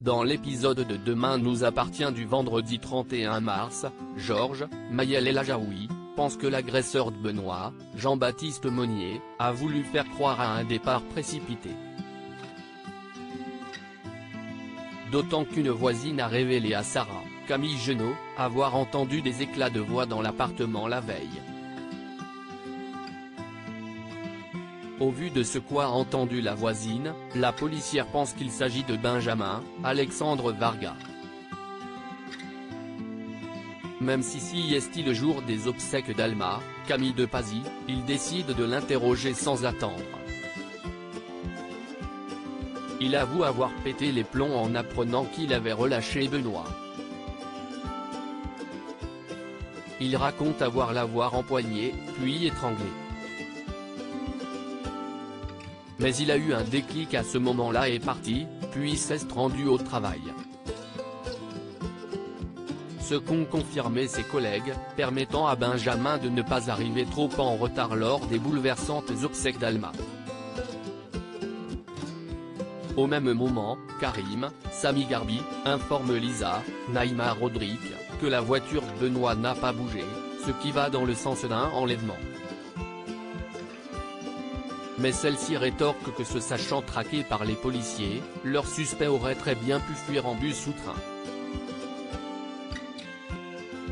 Dans l'épisode de Demain nous appartient du vendredi 31 mars, Georges, Maëlle El Ajaoui, pense que l'agresseur de Benoît, Jean-Baptiste Monnier, a voulu faire croire à un départ précipité. D'autant qu'une voisine a révélé à Sarah, Camille Genot, avoir entendu des éclats de voix dans l'appartement la veille. Au vu de ce qu'a entendu la voisine, la policière pense qu'il s'agit de Benjamin Alexandre Varga. Même si est le jour des obsèques d'Alma, Camille de Pazy, il décide de l'interroger sans attendre. Il avoue avoir pété les plombs en apprenant qu'il avait relâché Benoît. Il raconte l'avoir empoigné, puis étranglé. Mais il a eu un déclic à ce moment-là et est parti, puis s'est rendu au travail. Ce qu'ont confirmé ses collègues, permettant à Benjamin de ne pas arriver trop en retard lors des bouleversantes obsèques d'Alma. Au même moment, Karim, Sami Garbi, informe Lisa, Naïma Rodrigue, que la voiture de Benoît n'a pas bougé, ce qui va dans le sens d'un enlèvement. Mais celle-ci rétorque que se sachant traqués par les policiers, leur suspect aurait très bien pu fuir en bus ou train.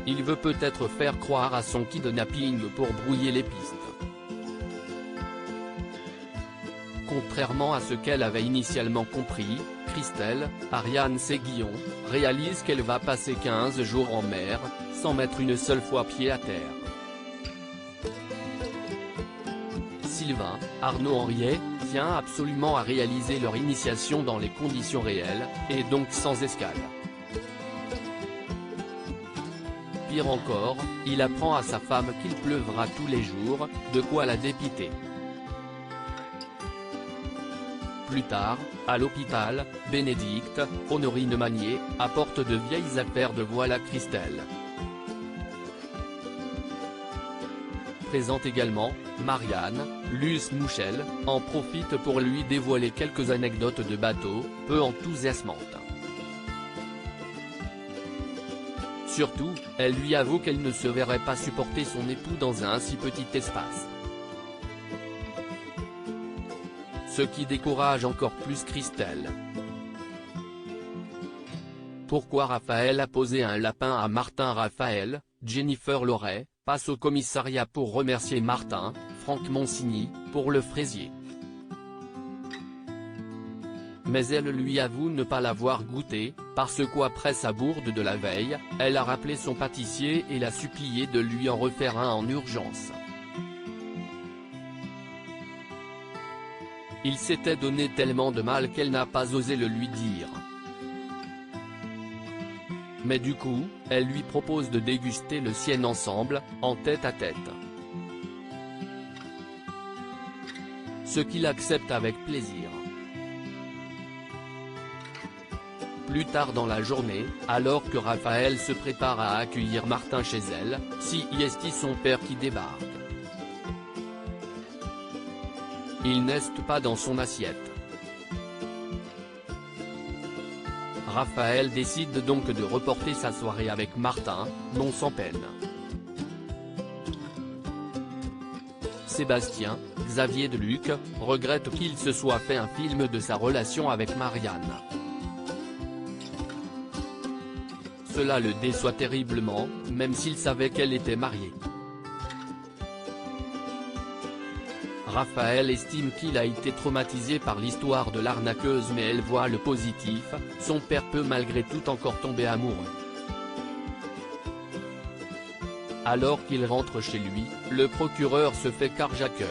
Il veut peut-être faire croire à son kidnapping pour brouiller les pistes. Contrairement à ce qu'elle avait initialement compris, Christelle, Ariane Séguillon, réalise qu'elle va passer 15 jours en mer, sans mettre une seule fois pied à terre. Sylvain, Arnaud Henriet, tient absolument à réaliser leur initiation dans les conditions réelles, et donc sans escale. Pire encore, il apprend à sa femme qu'il pleuvra tous les jours, de quoi la dépiter. Plus tard, à l'hôpital, Bénédicte, Honorine Magnier, apporte de vieilles affaires de voile à Christelle. Présente également, Marianne, Luce Mouchel, en profite pour lui dévoiler quelques anecdotes de bateau, peu enthousiasmantes. Surtout, elle lui avoue qu'elle ne se verrait pas supporter son époux dans un si petit espace. Ce qui décourage encore plus Christelle. Pourquoi Raphaël a posé un lapin à Martin? Raphaël, Jennifer Loret, passe au commissariat pour remercier Martin, Franck Monsigny, pour le fraisier. Mais elle lui avoue ne pas l'avoir goûté, parce qu'après sa bourde de la veille, elle a rappelé son pâtissier et l'a supplié de lui en refaire un en urgence. Il s'était donné tellement de mal qu'elle n'a pas osé le lui dire. Mais du coup, elle lui propose de déguster le sien ensemble, en tête-à-tête. Ce qu'il accepte avec plaisir. Plus tard dans la journée, alors que Raphaël se prépare à accueillir Martin chez elle, c'est son père qui débarque. Il n'est pas dans son assiette. Raphaël décide donc de reporter sa soirée avec Martin, non sans peine. Sébastien, Xavier Deluc, regrette qu'il se soit fait un film de sa relation avec Marianne. Cela le déçoit terriblement, même s'il savait qu'elle était mariée. Raphaël estime qu'il a été traumatisé par l'histoire de l'arnaqueuse mais elle voit le positif, son père peut malgré tout encore tomber amoureux. Alors qu'il rentre chez lui, le procureur se fait carjacker.